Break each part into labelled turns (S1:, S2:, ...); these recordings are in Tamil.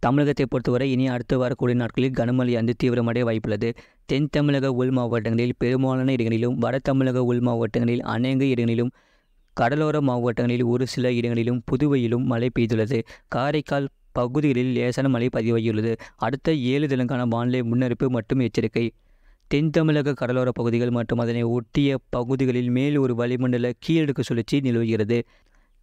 S1: தமிழகத்தை பொறுத்தவரை இனி அடுத்து வரக்கூடிய நாட்களில் கனமழை தீவிரமடைய வாய்ப்புள்ளது. தென் தமிழக உள் மாவட்டங்களில் பெரும்பாலான இடங்களிலும், வட தமிழக உள் மாவட்டங்களில் அநேக இடங்களிலும், கடலோர மாவட்டங்களில் ஒரு சில இடங்களிலும், புதுவையிலும் மழை பெய்துள்ளது. காரைக்கால் பகுதிகளில் லேசான மழை பதிவாகியுள்ளது. அடுத்த 7 தினங்களுக்கான வானிலை முன்னறிப்பு மற்றும் எச்சரிக்கை. தென் தமிழக கடலோர பகுதிகள் மற்றும் அதனை ஒட்டிய பகுதிகளில் மேல் ஒரு வளிமண்டல கீழடுக்கு சுழற்சி நிலவுகிறது.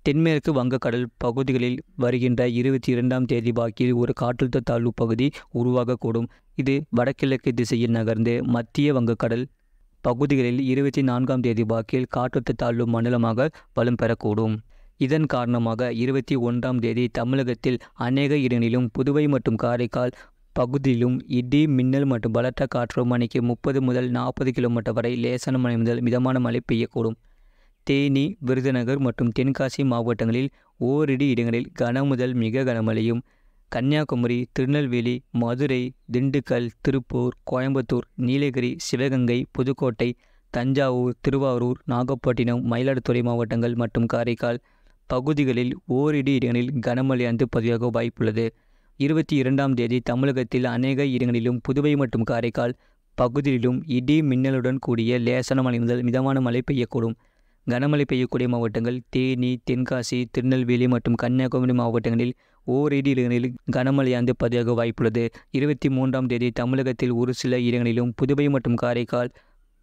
S1: தென்மேற்கு வங்கக்கடல் பகுதிகளில் வருகின்ற 22ஆம் தேதி வாக்கில் ஒரு காற்றழுத்த தாழ்வு பகுதி உருவாகக்கூடும். இது வடகிழக்கு திசையில் நகர்ந்து மத்திய வங்கக்கடல் பகுதிகளில் 24ஆம் தேதி வாக்கில் காற்றழுத்த தாழ்வு மண்டலமாக வலம் பெறக்கூடும். இதன் காரணமாக 21ஆம் தேதி தமிழகத்தில் அநேக இடங்களிலும், புதுவை மற்றும் காரைக்கால் பகுதியிலும் இடி, மின்னல் மற்றும் பலத்த காற்று மணிக்கு 30 முதல் 40 கிலோமீட்டர் வரை லேசான மழை முதல் மிதமான மழை பெய்யக்கூடும். தேனி, விருதுநகர் மற்றும் தென்காசி மாவட்டங்களில் ஓரிரு இடங்களில் கன முதல் மிக கனமழையும், கன்னியாகுமரி, திருநெல்வேலி, மதுரை, திண்டுக்கல், திருப்பூர், கோயம்புத்தூர், நீலகிரி, சிவகங்கை, புதுக்கோட்டை, தஞ்சாவூர், திருவாரூர், நாகப்பட்டினம், மயிலாடுதுறை மாவட்டங்கள் மற்றும் காரைக்கால் பகுதிகளில் ஓரிரு இடங்களில் கனமழை பதிவாக வாய்ப்புள்ளது. 22ஆம் தேதி தமிழகத்தில் அநேக இடங்களிலும், புதுவை மற்றும் காரைக்கால் பகுதியிலும் இடி, மின்னலுடன் கூடிய லேசான மழை முதல் மிதமான மழை பெய்யக்கூடும். கனமழை பெய்யக்கூடிய மாவட்டங்கள் தேனி, தென்காசி, திருநெல்வேலி மற்றும் கன்னியாகுமரி மாவட்டங்களில் ஓரிரு இடங்களில் கனமழை பதிவாக வாய்ப்புள்ளது. 23ஆம் தேதி தமிழகத்தில் ஒரு சில இடங்களிலும், புதுவை மற்றும் காரைக்கால்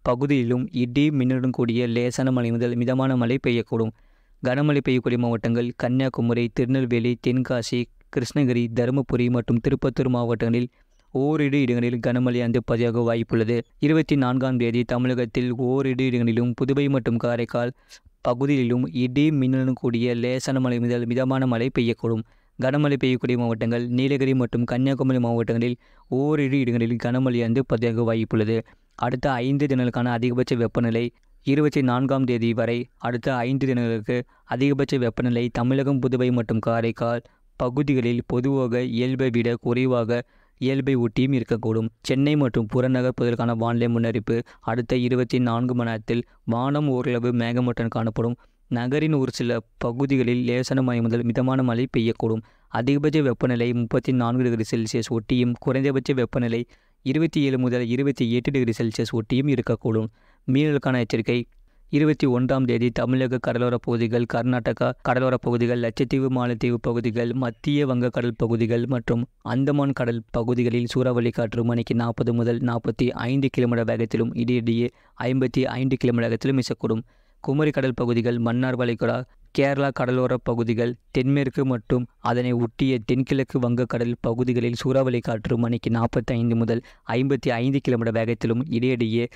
S1: பகுதியிலும் இடி, மின்னலுடன் கூடிய லேசான மழை முதல் மிதமான மழை பெய்யக்கூடும். கனமழை பெய்யக்கூடிய மாவட்டங்கள் கன்னியாகுமரி, திருநெல்வேலி, தென்காசி, கிருஷ்ணகிரி, தருமபுரி மற்றும் திருப்பத்தூர் மாவட்டங்களில் ஓரிரு இடங்களில் கனமழை பதிவாக வாய்ப்புள்ளது. 24ஆம் தேதி தமிழகத்தில் ஓரிரு இடங்களிலும், புதுவை மற்றும் காரைக்கால் பகுதிகளிலும் இடி, மின்னலுடன் கூடிய லேசான மழை முதல் மிதமான மழை பெய்யக்கூடும். கனமழை பெய்யக்கூடிய மாவட்டங்கள் நீலகிரி மற்றும் கன்னியாகுமரி மாவட்டங்களில் ஓரிரு இடங்களில் கனமழை பதிவாக வாய்ப்புள்ளது. அடுத்த 5 தினங்களுக்கான அதிகபட்ச வெப்பநிலை 24ஆம் தேதி வரை. அடுத்த 5 தினங்களுக்கு அதிகபட்ச வெப்பநிலை தமிழகம், புதுவை மற்றும் காரைக்கால் பகுதிகளில் பொதுவாக இயல்பை விட குறைவாக, இயல்பை ஒட்டியும் இருக்கக்கூடும். சென்னை மற்றும் புறநகர் பகுதிகளுக்கான வானிலை முன்னறிப்பு. அடுத்த 24 மணி நேரத்தில் வானம் ஓரளவு மேகமூட்டம் காணப்படும். நகரின் ஒரு சில பகுதிகளில் லேசான மழை முதல் மிதமான மழை பெய்யக்கூடும். அதிகபட்ச வெப்பநிலை 34 டிகிரி செல்சியஸ் ஒட்டியும், குறைந்தபட்ச வெப்பநிலை 27 முதல் 28 டிகிரி செல்சியஸ் ஒட்டியும் இருக்கக்கூடும். மீனவர்களுக்கான எச்சரிக்கை. 21ஆம் தேதி தமிழக கடலோர பகுதிகள், கர்நாடகா கடலோர பகுதிகள், லட்சத்தீவு, மாலத்தீவு பகுதிகள், மத்திய வங்கக்கடல் பகுதிகள் மற்றும் அந்தமான் கடல் பகுதிகளில் சூறாவளி காற்று மணிக்கு 40 முதல் 45 கிலோமீட்டர் வேகத்திலும், இடையிடையே 55 கிலோமீட்டர் வேகத்திலும் வீசக்கூடும். குமரி கடல் பகுதிகள், மன்னார் வளைகுடா, கேரளா கடலோர பகுதிகள், தென்மேற்கு மற்றும் அதனை ஒட்டிய தென்கிழக்கு வங்கக்கடல் பகுதிகளில் சூறாவளி காற்று மணிக்கு 45 முதல் 55 கிலோமீட்டர் வேகத்திலும், இடையிடையே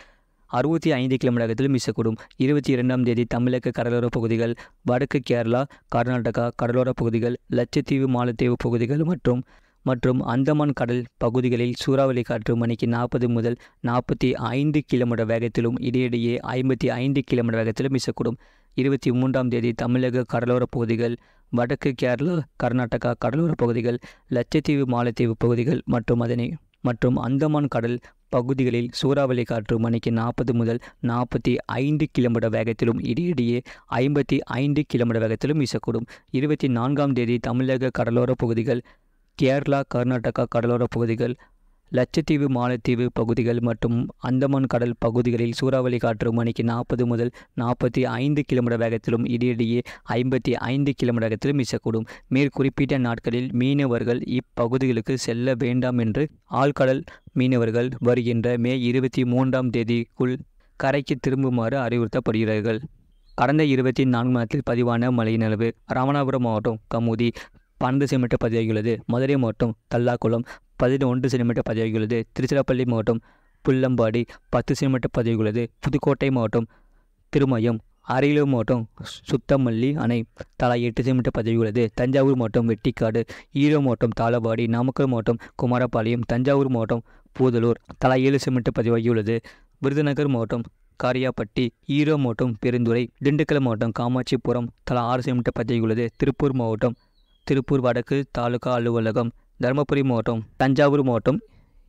S1: 65 கிலோமீட்டர் வேகத்திலும் வீசக்கூடும். 22ஆம் தேதி தமிழக கடலோர பகுதிகள், வடக்கு கேரளா, கர்நாடகா கடலோர பகுதிகள், லட்சத்தீவு, மாலத்தீவு பகுதிகள் மற்றும் அந்தமான் கடல் பகுதிகளில் சூறாவளி காற்று மணிக்கு 40 முதல் 45 கிலோமீட்டர் வேகத்திலும், இடையிடையே 55 கிலோமீட்டர் வேகத்திலும் வீசக்கூடும். 23ஆம் தேதி தமிழக கடலோர பகுதிகள், வடக்கு கேரளா, கர்நாடகா கடலோர பகுதிகள், லட்சத்தீவு, மாலத்தீவு பகுதிகள் மற்றும் அந்தமான் கடல் பகுதிகளில் சூறாவளி காற்று மணிக்கு 40 முதல் 45 கிலோமீட்டர் வேகத்திலும், இடையிடையே 55 கிலோமீட்டர் வேகத்திலும் வீசக்கூடும். 24ஆம் தேதி தமிழக கடலோர பகுதிகள், கேரளா, கர்நாடகா கடலோர பகுதிகள், லட்சத்தீவு, மாலத்தீவு பகுதிகள் மற்றும் அந்தமான் கடல் பகுதிகளில் சூறாவளி காற்று மணிக்கு 40 முதல் 45 கிலோமீட்டர் வேகத்திலும், இடையிடையே 55 கிலோமீட்டர் வேகத்திலும் வீசக்கூடும். மேற்குறிப்பிட்ட நாட்களில் மீனவர்கள் இப்பகுதிகளுக்கு செல்ல வேண்டாம் என்று ஆழ்கடல் மீனவர்கள் வருகின்ற மே 23ஆம் தேதிக்குள் கரைக்கு திரும்புமாறு அறிவுறுத்தப்படுகிறார்கள். கடந்த 24 மணி நேரத்தில் பதிவான மழையின் அளவு. ராமநாதபுரம் மாவட்டம் கமுதி 12 சென்டிமீட்டர் பதிவாகியுள்ளது. மதுரை மாவட்டம் தல்லாக்குளம் 11 சென்டிமீட்டர் பதிவாகியுள்ளது. திருச்சிராப்பள்ளி மாவட்டம் புல்லம்பாடி 10 சென்டிமீட்டர் பதிவாகியுள்ளது. புதுக்கோட்டை மாவட்டம் திருமயம், அரியலூர் மாவட்டம் சுத்தமல்லி அணை தலா 8 சென்டிமீட்டர் பதிவாகியுள்ளது. தஞ்சாவூர் மாவட்டம் வெட்டிக்காடு, ஈரோடு மாவட்டம் தாளவாடி, நாமக்கல் மாவட்டம் குமாரபாளையம், தஞ்சாவூர் மாவட்டம் பூதலூர் தலா 7 சென்டிமீட்டர் பதிவாகியுள்ளது. விருதுநகர் மாவட்டம் காரியாப்பட்டி, ஈரோடு மாவட்டம் பெருந்துறை, திண்டுக்கல் மாவட்டம் காமாட்சிபுரம் தலா 6 சென்டிமீட்டர் பதிவாகியுள்ளது. திருப்பூர் மாவட்டம் திருப்பூர் வடக்கு தாலுகா அலுவலகம், தருமபுரி மாவட்டம், தஞ்சாவூர் மாவட்டம்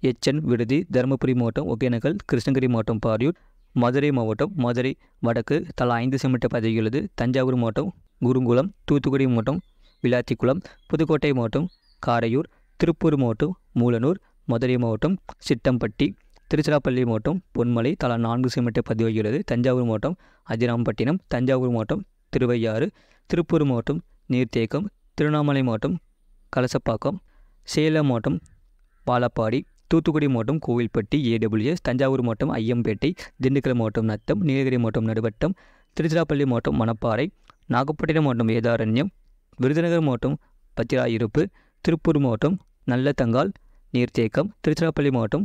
S1: எச்என் விடுதி, தருமபுரி மாவட்டம் ஒகேனக்கல், கிருஷ்ணகிரி மாவட்டம் பாரியூர், மதுரை மாவட்டம் மதுரை வடக்கு தலா 5 சென்டிமீட்டர் பதிவாகியுள்ளது. தஞ்சாவூர் மாவட்டம் குருங்குளம், தூத்துக்குடி மாவட்டம் விளாத்திக்குளம், புதுக்கோட்டை மாவட்டம் காரையூர், திருப்பூர் மாவட்டம் மூலனூர், மதுரை மாவட்டம் சிட்டம்பட்டி, திருச்சிராப்பள்ளி மாவட்டம் பொன்மலை தலா 4 சென்டிமீட்டர் பதிவாகிறது. தஞ்சாவூர் மாவட்டம் அதிராம்பட்டினம், தஞ்சாவூர் மாவட்டம் திருவையாறு, திருப்பூர் மாவட்டம் நீர்த்தேக்கம், திருவண்ணாமலை மாவட்டம் கலசப்பாக்கம், சேலம் மாவட்டம் பாலப்பாடி, தூத்துக்குடி மாவட்டம் கோவில்பட்டி AWS, தஞ்சாவூர் மாவட்டம் ஐயம்பேட்டை, திண்டுக்கல் மாவட்டம் நத்தம், நீலகிரி மாவட்டம் நடுவட்டம், திருச்சிராப்பள்ளி மாவட்டம் மணப்பாறை, நாகப்பட்டினம் மாவட்டம் வேதாரண்யம், விருதுநகர் மாவட்டம் பத்திராயிருப்பு, திருப்பூர் மாவட்டம் நல்லதங்கால் நீர்த்தேக்கம், திருச்சிராப்பள்ளி மாவட்டம்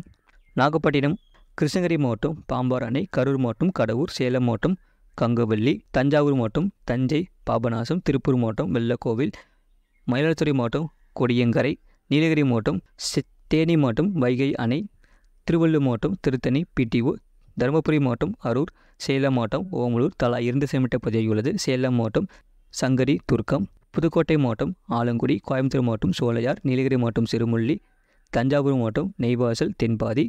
S1: நாகப்பட்டினம், கிருஷ்ணகிரி மாவட்டம் பாம்பார் அணை, கரூர் மாவட்டம் கடவூர், சேலம் மாவட்டம் கங்கவல்லி, தஞ்சாவூர் மாவட்டம் தஞ்சை பாபநாசம், திருப்பூர் மாவட்டம் வெள்ளக்கோவில், மயிலாடுதுறை மாவட்டம் கொடியங்கரை, நீலகிரி மாவட்டம் தேனி மாவட்டம் வைகை அணை, திருவள்ளூர் மாவட்டம் திருத்தணி PTO, தருமபுரி மாவட்டம் அரூர், சேலம் மாவட்டம் ஓமலூர் தலா 2 சென்டிமீட்டர் பதிவாகியுள்ளது. சேலம் மாவட்டம் சங்கரி துர்க்கம், புதுக்கோட்டை மாவட்டம் ஆலங்குடி, கோயம்புத்தூர் மாவட்டம் சோலையார், நீலகிரி மாவட்டம் சிறுமுள்ளி, தஞ்சாவூர் மாவட்டம் நெய்வாசல் தென்பாதி,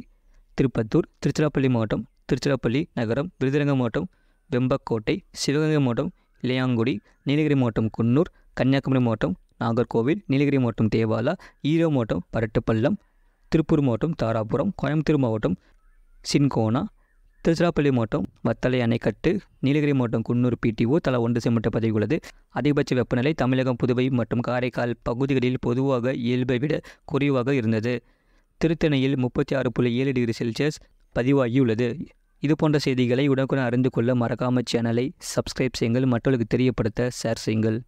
S1: திருப்பத்தூர், திருச்சிராப்பள்ளி மாவட்டம் திருச்சிராப்பள்ளி நகரம், விருதுநகர் மாவட்டம் வெம்பக்கோட்டை, சிவகங்கை மாவட்டம் இளையாங்குடி, நீலகிரி மாவட்டம் குன்னூர், கன்னியாகுமரி மாவட்டம் நாகர்கோவில், நீலகிரி மாவட்டம் தேவாலா, ஈரோடு மாவட்டம் பரட்டுப்பள்ளம், திருப்பூர் மாவட்டம் தாராபுரம், கோயம்புத்தூர் மாவட்டம் சின்கோனா, திருச்சிராப்பள்ளி மாவட்டம் வத்தலை அணைக்கட்டு, நீலகிரி மாவட்டம் குன்னூர் PTO தலா 1 சென்டிமீட்டர் பதிவுள்ளது. அதிகபட்ச வெப்பநிலை தமிழகம், புதுவை மற்றும் காரைக்கால் பகுதிகளில் பொதுவாக இயல்பை விட குறைவாக இருந்தது. திருத்தணியில் 36.7 டிகிரி செல்சியஸ் பதிவாகியுள்ளது. இதுபோன்ற செய்திகளை உடனுக்குடன் அறிந்து கொள்ள மறக்காமல் சேனலை சப்ஸ்கிரைப் செய்யுங்கள், மற்றவர்களுக்கு தெரியப்படுத்த ஷேர் செய்யுங்கள்.